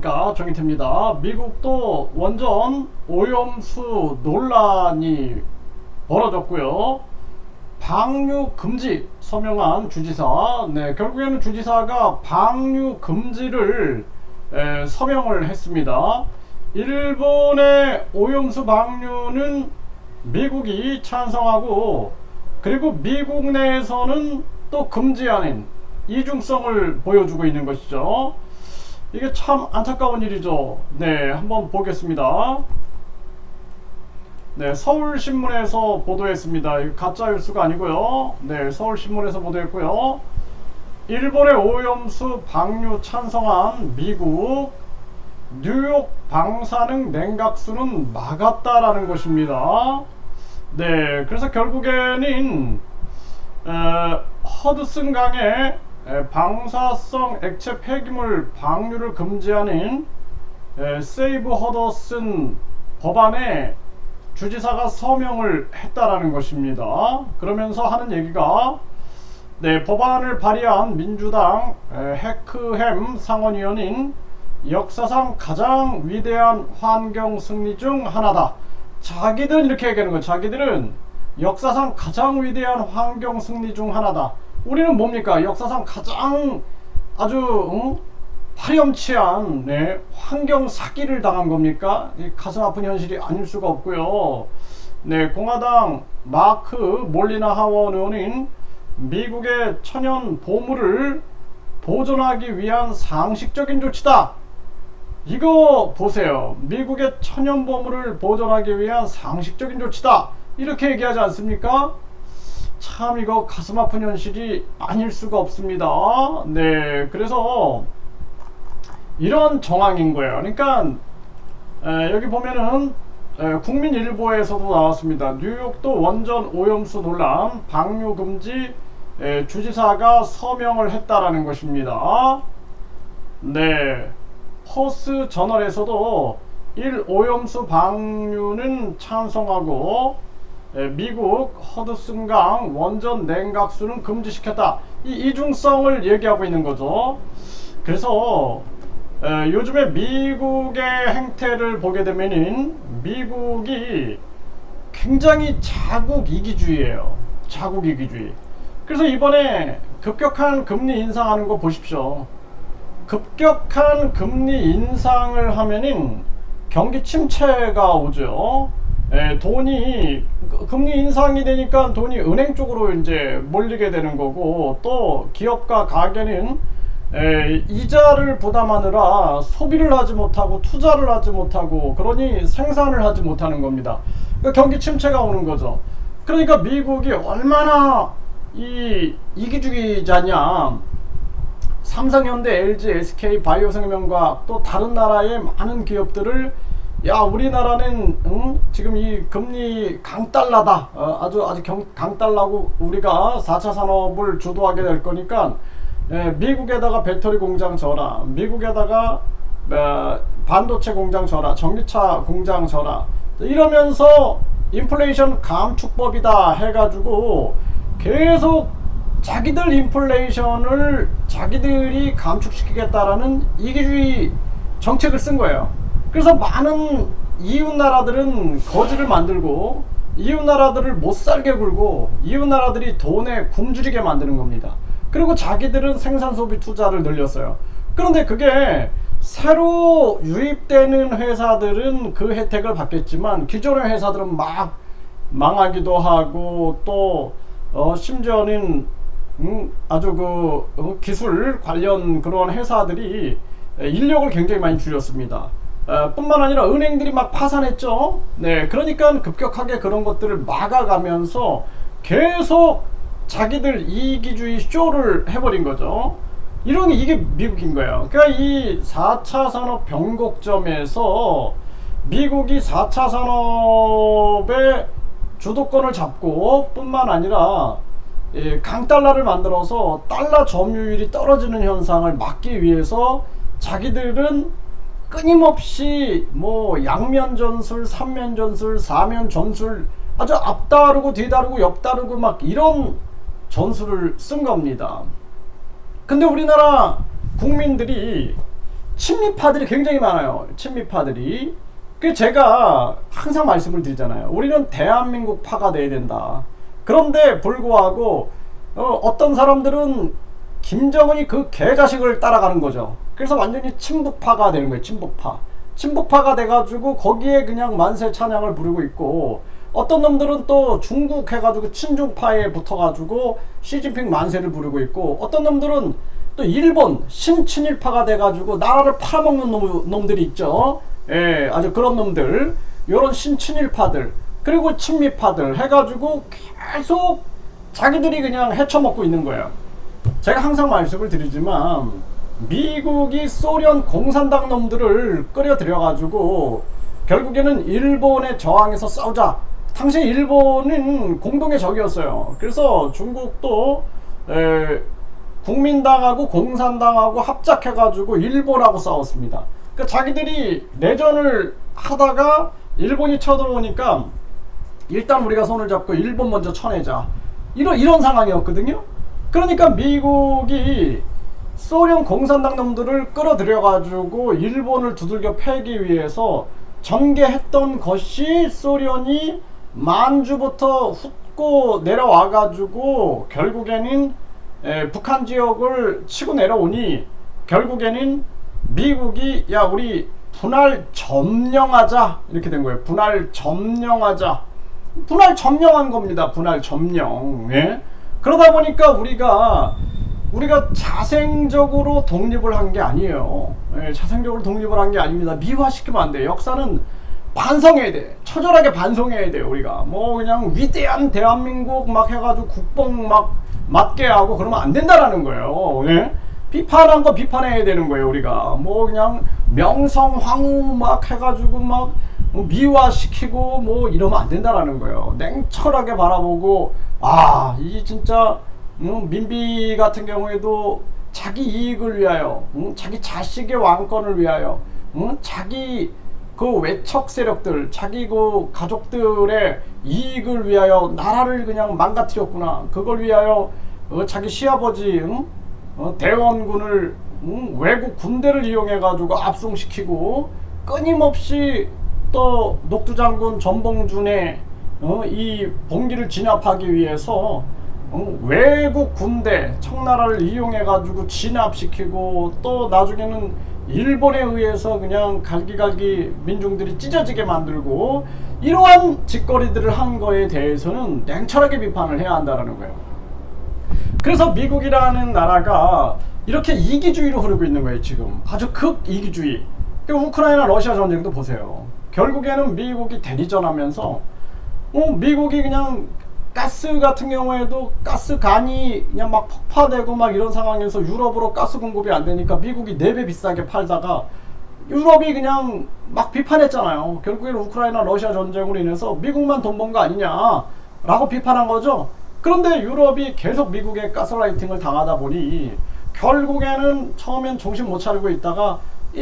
정의태입니다. 미국도 원전 오염수 논란이 벌어졌고요. 방류 금지 서명한 주지사, 결국에는 주지사가 방류 금지를 서명을 했습니다. 일본의 오염수 방류는 미국이 찬성하고, 그리고 미국 내에서는 또 금지하는 이중성을 보여주고 있는 것이죠. 이게 참 안타까운 일이죠. 한번 보겠습니다. 서울신문에서 보도했습니다. 이거 가짜 뉴스가 아니고요. 서울신문에서 보도했고요. 일본의 오염수 방류 찬성한 미국, 뉴욕 방사능 냉각수는 막았다라는 것입니다. 그래서 결국에는 허드슨 강에 방사성 액체 폐기물 방류를 금지하는 세이브 허더슨 법안에 주지사가 서명을 했다라는 것입니다. 그러면서 하는 얘기가, 법안을 발의한 민주당 해크햄 상원의원인 역사상 가장 위대한 환경 승리 중 하나다. 자기들은 이렇게 얘기하는 거예요. 자기들은 역사상 가장 위대한 환경 승리 중 하나다. 우리는 뭡니까? 역사상 가장 아주 파렴치한 환경 사기를 당한 겁니까? 가슴 아픈 현실이 아닐 수가 없고요. 공화당 마크 몰리나 하원 의원인 미국의 천연 보물을 보존하기 위한 상식적인 조치다. 이거 보세요. 미국의 천연 보물을 보존하기 위한 상식적인 조치다. 이렇게 얘기하지 않습니까? 참 이거 가슴 아픈 현실이 아닐 수가 없습니다. 그래서 이런 정황인 거예요. 그러니까 여기 보면은 국민일보에서도 나왔습니다. 뉴욕도 원전 오염수 논란 방류 금지 주지사가 서명을 했다라는 것입니다. 포스 저널에서도 1. 오염수 방류는 찬성하고 미국 허드슨강 원전 냉각수는 금지시켰다. 이 이중성을 얘기하고 있는 거죠. 그래서 요즘에 미국의 행태를 보게 되면은 미국이 굉장히 자국 이기주의예요. 자국 이기주의. 그래서 이번에 급격한 금리 인상하는 거 보십시오. 급격한 금리 인상을 하면은 경기 침체가 오죠. 돈이 금리 인상이 되니까 돈이 은행 쪽으로 이제 몰리게 되는 거고, 또 기업과 가게는 이자를 부담하느라 소비를 하지 못하고 투자를 하지 못하고, 그러니 생산을 하지 못하는 겁니다. 그러니까 경기 침체가 오는 거죠. 그러니까 미국이 얼마나 이기주의자냐. 삼성현대, LG, SK, 바이오생명과학 또 다른 나라의 많은 기업들을, 야 우리나라는 지금 이 금리 강달러다, 아주 강달러고 우리가 4차 산업을 주도하게 될 거니까 미국에다가 배터리 공장 져라, 미국에다가 반도체 공장 져라, 전기차 공장 져라, 이러면서 인플레이션 감축법이다 해가지고 계속 자기들 인플레이션을 자기들이 감축시키겠다라는 이기주의 정책을 쓴 거예요. 그래서 많은 이웃나라들은 거지를 만들고, 이웃나라들을 못살게 굴고, 이웃나라들이 돈에 굶주리게 만드는 겁니다. 그리고 자기들은 생산 소비 투자를 늘렸어요. 그런데 그게 새로 유입되는 회사들은 그 혜택을 받겠지만, 기존의 회사들은 막 망하기도 하고, 또 심지어는 아주 기술 관련 그런 회사들이 인력을 굉장히 많이 줄였습니다. 뿐만 아니라 은행들이 막 파산했죠. 그러니까 급격하게 그런 것들을 막아가면서 계속 자기들 이기주의 쇼를 해버린 거죠. 이게 미국인 거예요. 그러니까 이 4차 산업 변곡점에서 미국이 4차 산업의 주도권을 잡고, 뿐만 아니라 강달러를 만들어서 달러 점유율이 떨어지는 현상을 막기 위해서 자기들은 끊임없이 양면 전술, 삼면 전술, 사면 전술, 아주 앞다르고 뒤다르고 옆다르고 막 이런 전술을 쓴 겁니다. 근데 우리나라 국민들이 친미파들이 굉장히 많아요. 친미파들이. 그 제가 항상 말씀을 드리잖아요. 우리는 대한민국파가 돼야 된다. 그런데 불구하고 어떤 사람들은 김정은이 그 개자식을 따라가는 거죠. 그래서 완전히 친북파가 되는 거예요. 친북파가 돼가지고 거기에 그냥 만세 찬양을 부르고 있고, 어떤 놈들은 또 중국 해가지고 친중파에 붙어가지고 시진핑 만세를 부르고 있고, 어떤 놈들은 또 일본 신친일파가 돼가지고 나라를 팔아먹는 놈들이 있죠. 예, 아주 그런 놈들, 요런 신친일파들, 그리고 친미파들 해가지고 계속 자기들이 그냥 헤쳐먹고 있는 거예요. 제가 항상 말씀을 드리지만 미국이 소련 공산당 놈들을 끌어들여가지고 결국에는 일본에 저항해서 싸우자. 당시 일본은 공동의 적이었어요. 그래서 중국도 국민당하고 공산당하고 합작해가지고 일본하고 싸웠습니다. 그러니까 자기들이 내전을 하다가 일본이 쳐들어오니까 일단 우리가 손을 잡고 일본 먼저 쳐내자. 이런 상황이었거든요. 그러니까 미국이 소련 공산당 놈들을 끌어들여가지고 일본을 두들겨 패기 위해서 전개했던 것이, 소련이 만주부터 훑고 내려와가지고 결국에는 북한 지역을 치고 내려오니, 결국에는 미국이 야 우리 분할 점령하자 이렇게 된 거예요. 분할 점령하자. 분할 점령한 겁니다. 분할 점령. 예? 그러다 보니까 우리가 자생적으로 독립을 한 게 아니에요. 예, 자생적으로 독립을 한 게 아닙니다. 미화시키면 안 돼. 역사는 반성해야 돼. 처절하게 반성해야 돼요. 우리가 뭐 그냥 위대한 대한민국 막 해가지고 국뽕 막 맞게 하고 그러면 안 된다라는 거예요. 예? 비판한 거 비판해야 되는 거예요. 우리가 뭐 그냥 명성황후 막 해가지고 막 미화시키고 뭐 이러면 안 된다라는 거예요. 냉철하게 바라보고, 이게 진짜 민비 같은 경우에도 자기 이익을 위하여, 자기 자식의 왕권을 위하여, 자기 그 외척 세력들, 자기 그 가족들의 이익을 위하여 나라를 그냥 망가뜨렸구나. 그걸 위하여 자기 시아버지 대원군을 외국 군대를 이용해 가지고 압송시키고, 끊임없이 또 녹두장군 전봉준의 이 봉기를 진압하기 위해서 외국 군대 청나라를 이용해 가지고 진압시키고, 또 나중에는 일본에 의해서 그냥 갈기갈기 민중들이 찢어지게 만들고, 이러한 짓거리들을 한 거에 대해서는 냉철하게 비판을 해야 한다는 거예요. 그래서 미국이라는 나라가 이렇게 이기주의로 흐르고 있는 거예요. 지금 아주 극이기주의. 우크라이나 러시아 전쟁도 보세요. 결국에는 미국이 대리전하면서 미국이 그냥 가스 같은 경우에도 가스관이 그냥 막 폭파되고 막 이런 상황에서 유럽으로 가스 공급이 안 되니까 미국이 4배 비싸게 팔다가 유럽이 그냥 막 비판했잖아요. 결국에는 우크라이나 러시아 전쟁으로 인해서 미국만 돈 번 거 아니냐 라고 비판한 거죠. 그런데 유럽이 계속 미국의 가스라이팅을 당하다 보니 결국에는 처음엔 정신 못 차리고 있다가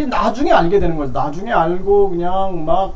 나중에 알게 되는 거죠. 나중에 알고 그냥 막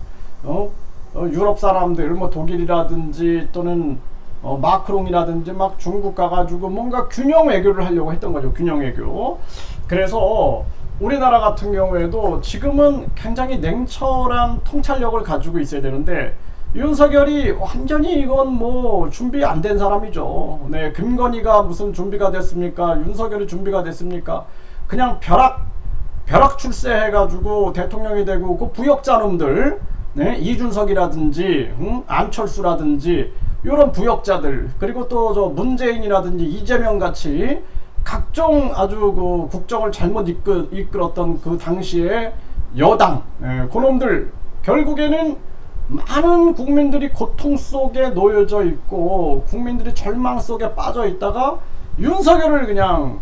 유럽 사람들 뭐 독일이라든지 또는 마크롱이라든지 막 중국 가가지고 뭔가 균형 외교를 하려고 했던 거죠. 균형 외교. 그래서 우리나라 같은 경우에도 지금은 굉장히 냉철한 통찰력을 가지고 있어야 되는데, 윤석열이 완전히 이건 뭐 준비 안 된 사람이죠. 네, 김건희가 무슨 준비가 됐습니까? 윤석열이 준비가 됐습니까? 그냥 벼락 출세해가지고 대통령이 되고, 그 부역자 놈들, 네, 이준석이라든지 안철수라든지 이런 부역자들, 그리고 또 저 문재인이라든지 이재명 같이 각종 아주 그 국정을 잘못 이끌었던 그 당시에 여당, 그놈들 결국에는 많은 국민들이 고통 속에 놓여져 있고 국민들이 절망 속에 빠져 있다가 윤석열을 그냥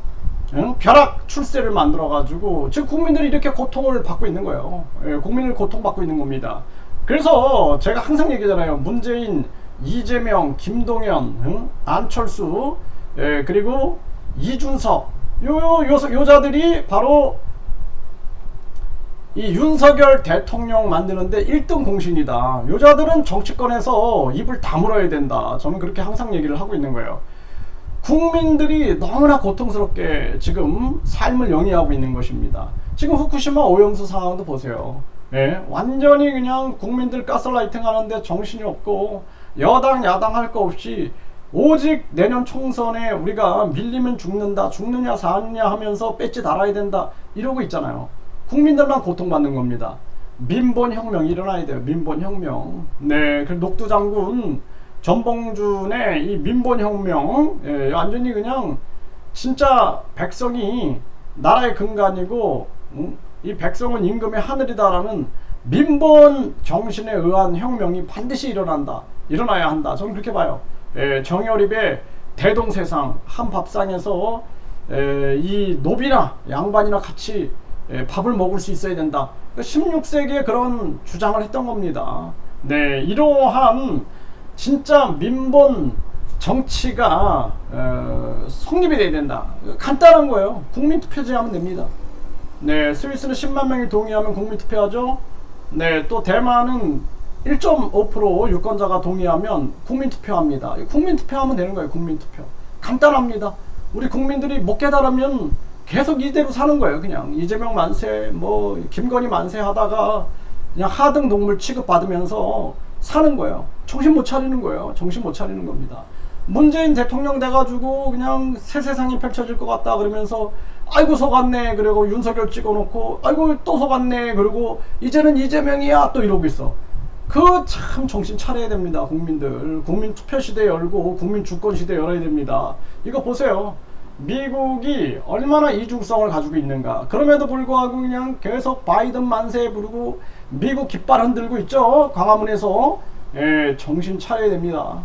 벼락 출세를 만들어 가지고 지금 국민들이 이렇게 고통을 받고 있는 거예요. 국민을 고통받고 있는 겁니다. 그래서 제가 항상 얘기하잖아요. 문재인, 이재명, 김동연, 안철수, 그리고 이준석, 요자들이 바로 이 윤석열 대통령 만드는데 1등 공신이다. 요자들은 정치권에서 입을 다물어야 된다. 저는 그렇게 항상 얘기를 하고 있는 거예요. 국민들이 너무나 고통스럽게 지금 삶을 영위하고 있는 것입니다. 지금 후쿠시마 오염수 상황도 보세요. 예, 완전히 그냥 국민들 가스라이팅 하는데 정신이 없고 여당 야당 할 거 없이 오직 내년 총선에 우리가 밀리면 죽는다, 죽느냐 사느냐 하면서 배지 달아야 된다 이러고 있잖아요. 국민들만 고통받는 겁니다. 민본혁명이 일어나야 돼요. 민본혁명. 네, 그 녹두장군 전봉준의 이 민본혁명, 예, 완전히 그냥 진짜 백성이 나라의 근간이고, 이 백성은 임금의 하늘이다라는 민본 정신에 의한 혁명이 반드시 일어난다. 일어나야 한다. 저는 그렇게 봐요. 예, 정여립의 대동세상 한 밥상에서 이 노비나 양반이나 같이 밥을 먹을 수 있어야 된다. 16세기에 그런 주장을 했던 겁니다. 네, 이러한 진짜 민본 정치가 성립이 돼야 된다. 간단한 거예요. 국민투표제 하면 됩니다. 네, 스위스는 10만 명이 동의하면 국민투표하죠. 네, 또 대만은 1.5% 유권자가 동의하면 국민투표합니다. 국민투표하면 되는 거예요. 국민투표. 간단합니다. 우리 국민들이 못 깨달으면 계속 이대로 사는 거예요. 그냥 이재명 만세, 뭐 김건희 만세 하다가 그냥 하등 동물 취급받으면서 사는 거예요. 정신 못 차리는 거예요. 정신 못 차리는 겁니다. 문재인 대통령 돼가지고 그냥 새 세상이 펼쳐질 것 같다 그러면서 아이고 속았네 그리고 윤석열 찍어놓고 아이고 또 속았네 그리고 이제는 이재명이야 또 이러고 있어. 그 참 정신 차려야 됩니다. 국민들. 국민 투표 시대 열고 국민 주권 시대 열어야 됩니다. 이거 보세요. 미국이 얼마나 이중성을 가지고 있는가. 그럼에도 불구하고 그냥 계속 바이든 만세 부르고 미국 깃발 흔들고 있죠. 광화문에서. 예, 정신 차려야 됩니다.